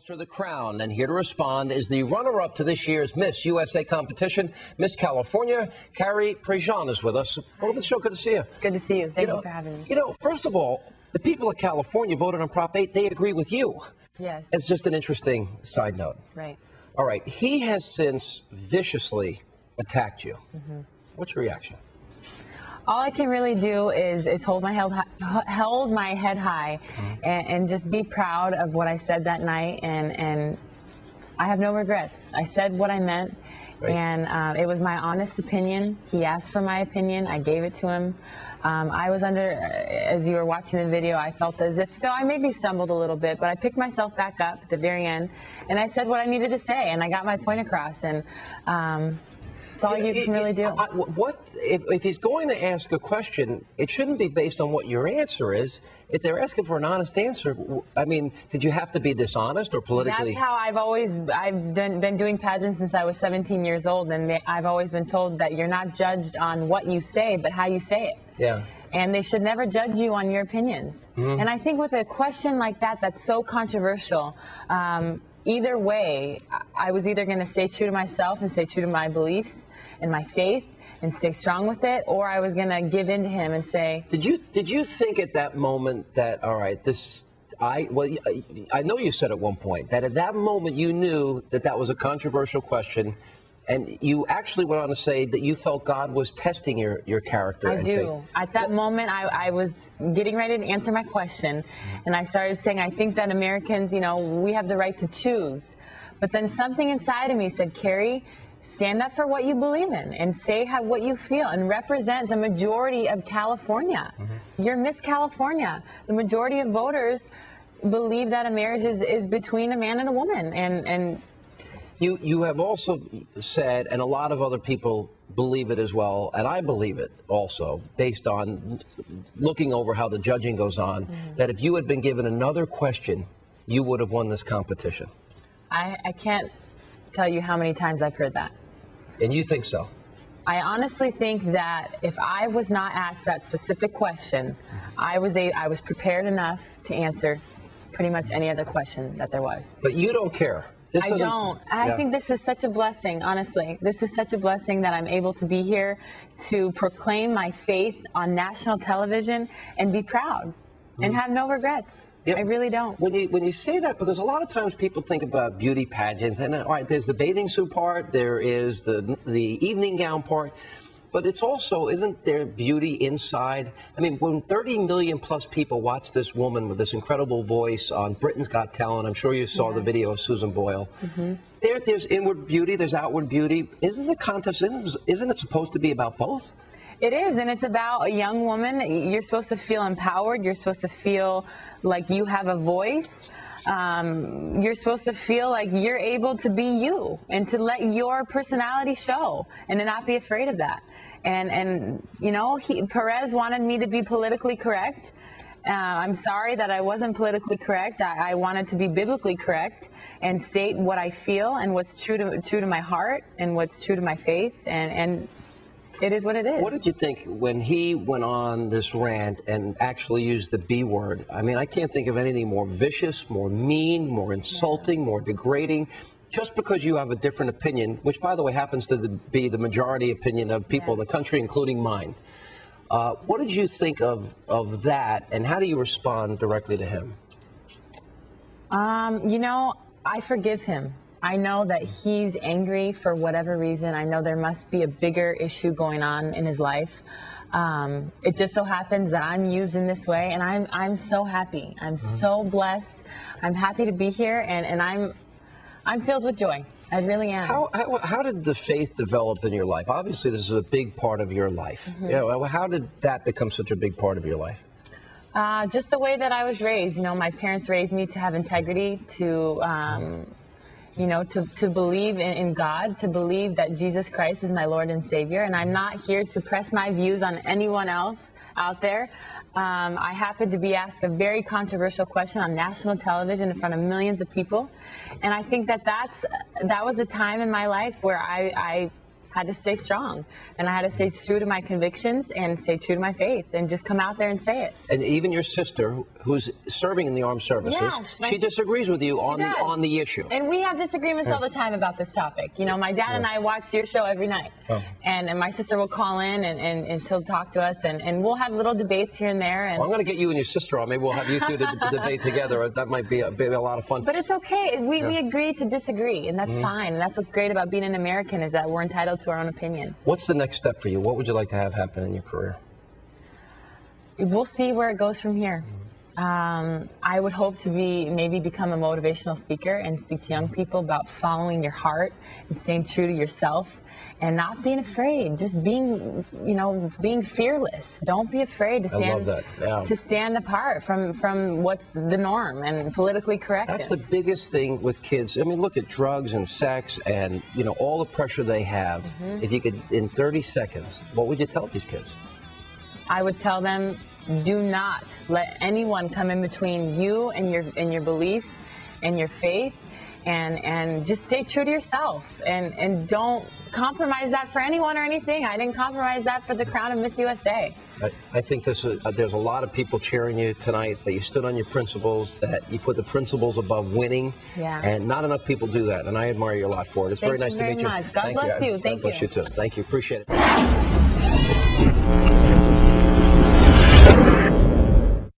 The crown, and here to respond is the runner-up to this year's Miss USA competition, Miss California. Carrie Prejean is with us. Welcome to the show. Good to see you. Good to see you. Thank you for having me. You know, first of all, the people of California voted on Prop 8. They agree with you. Yes. It's just an interesting side note. Right. All right. He has since viciously attacked you. What's your reaction? All I can really do is hold my head high and just be proud of what I said that night, and I have no regrets. I said what I meant, and it was my honest opinion. He asked for my opinion. I gave it to him. I was under, as you were watching the video, I felt as if, though I maybe stumbled a little bit, but I picked myself back up at the very end, and I said what I needed to say, and I got my point across, and that's all you can really do. If he's going to ask a question, it shouldn't be based on what your answer is. If they're asking for an honest answer, I mean, did you have to be dishonest or politically? That's how I've been doing pageants since I was 17 years old, and I've always been told that you're not judged on what you say, but how you say it. Yeah. And they should never judge you on your opinions. And I think with a question like that, that's so controversial, either way, I was either going to stay true to myself and stay true to my beliefs and my faith and stay strong with it, or I was going to give in to him and say... Did you think at that moment that, all right, I know you said at one point that at that moment you knew that that was a controversial question, and you actually went on to say that you felt God was testing your character. I do. At that moment, I was getting ready to answer my question, and I started saying, I think that Americans, you know, we have the right to choose. But then something inside of me said, Carrie, stand up for what you believe in and say what you feel and represent the majority of California. You're Miss California. The majority of voters believe that a marriage is between a man and a woman. And you have also said, and a lot of other people believe it as well, and I believe it also, based on looking over how the judging goes on, that if you had been given another question, you would have won this competition. I can't tell you how many times I've heard that. And you think so? I honestly think that if I was not asked that specific question, I was prepared enough to answer pretty much any other question that there was. But you don't care. I don't. I think this is such a blessing, honestly. This is such a blessing that I'm able to be here to proclaim my faith on national television and be proud and have no regrets. Yep. I really don't. When you say that, because a lot of times people think about beauty pageants, and all right, there's the bathing suit part, there is the evening gown part, but it's also, isn't there beauty inside? I mean, when 30 million plus people watch this woman with this incredible voice on Britain's Got Talent, I'm sure you saw the video of Susan Boyle. There's inward beauty, there's outward beauty. Isn't the contest, isn't it supposed to be about both? It is, and it's about a young woman. You're supposed to feel empowered. You're supposed to feel like you have a voice. You're supposed to feel like you're able to be you and to let your personality show and to not be afraid of that. And you know, Perez wanted me to be politically correct. I'm sorry that I wasn't politically correct. I wanted to be biblically correct and state what I feel and what's true to my heart and what's true to my faith, and it is what it is. What did you think when he went on this rant and actually used the B word? I mean, I can't think of anything more vicious, more mean, more insulting, more degrading. Just because you have a different opinion, which, by the way, happens to be the majority opinion of people in the country, including mine. What did you think of that, and how do you respond directly to him? You know, I forgive him. I know that he's angry for whatever reason. I know there must be a bigger issue going on in his life. It just so happens that I'm used in this way, and I'm so happy. I'm so blessed. I'm happy to be here, and I'm filled with joy. I really am. How did the faith develop in your life? Obviously, this is a big part of your life. You know, how did that become such a big part of your life? Just the way that I was raised. You know, my parents raised me to have integrity, to you know, to believe in God, to believe that Jesus Christ is my Lord and Savior. And I'm not here to press my views on anyone else out there. I happened to be asked a very controversial question on national television in front of millions of people. And I think that that was a time in my life where I had to stay strong, and I had to stay true to my convictions and stay true to my faith and just come out there and say it. And even your sister, who's serving in the armed services. Yes, she disagrees with you does. on the issue. And we have disagreements all the time about this topic. You know, my dad and I watch your show every night. And my sister will call in and she'll talk to us, and we'll have little debates here and there. And well, I'm going to get you and your sister on. Maybe we'll have you two debate together. That might be a lot of fun. But it's okay. We agree to disagree, and that's fine. And that's what's great about being an American, is that we're entitled to our own opinion. What's the next step for you? What would you like to have happen in your career? We'll see where it goes from here. I would hope to maybe become a motivational speaker and speak to young people about following your heart and staying true to yourself and not being afraid, just being, being fearless. Don't be afraid to stand, to stand apart from what's the norm and politically correct. That's the biggest thing with kids. I mean, look at drugs and sex and, all the pressure they have. If you could, in 30 seconds, what would you tell these kids? I would tell them, do not let anyone come in between you and your beliefs and your faith, and just stay true to yourself, and don't compromise that for anyone or anything. I didn't compromise that for the crown of Miss USA. I think there's a lot of people cheering you tonight, that you stood on your principles, that you put the principles above winning, and not enough people do that, and I admire you a lot for it. It's very nice to meet you. God bless you. Thank you. God bless you too. Thank you. Appreciate it.